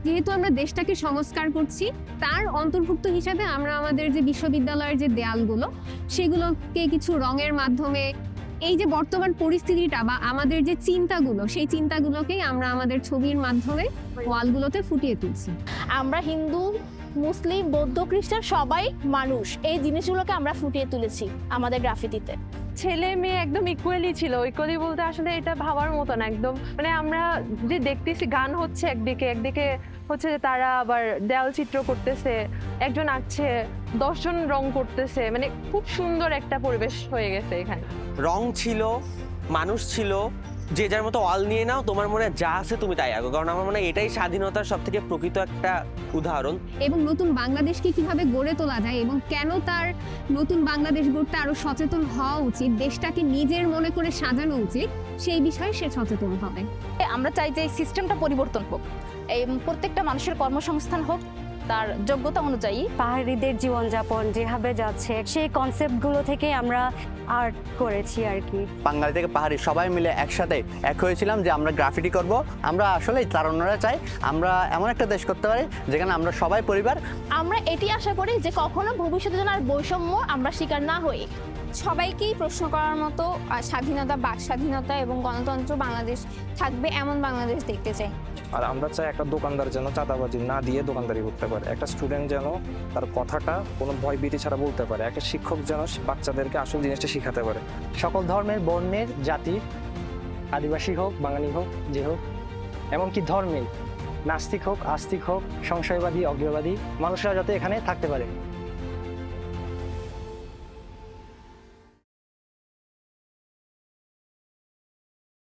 যেহেতু আমরা দেশটাকে সংস্কার করছি, তার অন্তর্ভুক্ত হিসাবে আমরা আমাদের যে বিশ্ববিদ্যালয়ের যে দেয়ালগুলো, সেগুলোকে কিছু রঙের মাধ্যমে এই যে বর্তমান পরিস্থিতিটা বা আমাদের যে চিন্তাগুলো, সেই চিন্তাগুলোকেই আমরা আমাদের ছবির মাধ্যমে ওয়ালগুলোতে ফুটিয়ে তুলছি। আমরা হিন্দু, মুসলিম, বৌদ্ধ, খ্রিস্টান সবাই মানুষ, এই জিনিসগুলোকে আমরা ফুটিয়ে তুলেছি আমাদের গ্রাফিতিতে। ছেলে মেয়ে একদম ইকুয়ালি ছিল। ইকুয়ালি বলতে আসলে এটা ভাবার মতো না একদম। মানে আমরা যে দেখতেছি গান হচ্ছে একদিকে, একদিকে হচ্ছে যে তারা আবার দেয়াল চিত্র করতেছে, একজন আঁকছে, 10 জন রং করতেছে। মানে খুব সুন্দর একটা পরিবেশ হয়ে গেছে এখানে। রং ছিল, মানুষ ছিল, যে যার মতো ওয়াল নিয়ে নাও, তোমার মনে যা আছে তুমি তাই আঁকো। কারণ আমার মনে হয় এটাই স্বাধীনতার সব থেকে প্রকৃত একটা উদাহরণ। এবং নতুন বাংলাদেশকে কিভাবে গড়ে তোলা যায় এবং কেন তার নতুন বাংলাদেশ গড়তে আরো সচেতন হওয়া উচিত, দেশটাকে নিজের মনে করে সাজানো উচিত, সেই বিষয়ে সে সচেতন হবে। আমরা চাই যে এই সিস্টেমটা পরিবর্তন হোক, এই প্রত্যেকটা মানুষের কর্মসংস্থান হোক তার যোগ্যতা অনুযায়ী। পাহাড়িদের জীবনযাপন যেভাবে যাচ্ছে সেই কনসেপ্টগুলো থেকে আমরা আর্ট করেছি আর কি। বাঙালি থেকে পাহাড়ি সবাই মিলে একসাথে এক হয়েছিলাম যে আমরা গ্রাফিটি করব। আমরা আসলে তারুণ্যরা চাই আমরা এমন একটা দেশ করতে পারি যেখানে আমরা সবাই পরিবার। আমরা এটি আশা করি যে কখনো ভবিষ্যতে যেন আর বৈষম্য আমরা শিকার না হই। সবাইকেই প্রশ্ন করার মতো স্বাধীনতা, বাক স্বাধীনতা এবং গণতন্ত্র বাংলাদেশ থাকবে, এমন বাংলাদেশ দেখতে চাই। আর আমরা চাই একটা দোকানদার যেন চাঁদাবাজি না দিয়ে দোকানদারি করতে পারে, একটা স্টুডেন্ট যেন তার কথাটা কোনো ভয় ভীতি ছাড়া বলতে পারে, একটা শিক্ষক যেন বাচ্চাদেরকে আসল জিনিসটা শেখাতে পারে। সকল ধর্মের, বর্ণের, জাতির, আদিবাসী হোক, বাঙালি হোক, যে হোক, এমনকি ধর্মে নাস্তিক হোক, আস্তিক হোক, সংশয়বাদী, অজ্ঞেয়বাদী মানুষরা যাতে এখানে থাকতে পারে।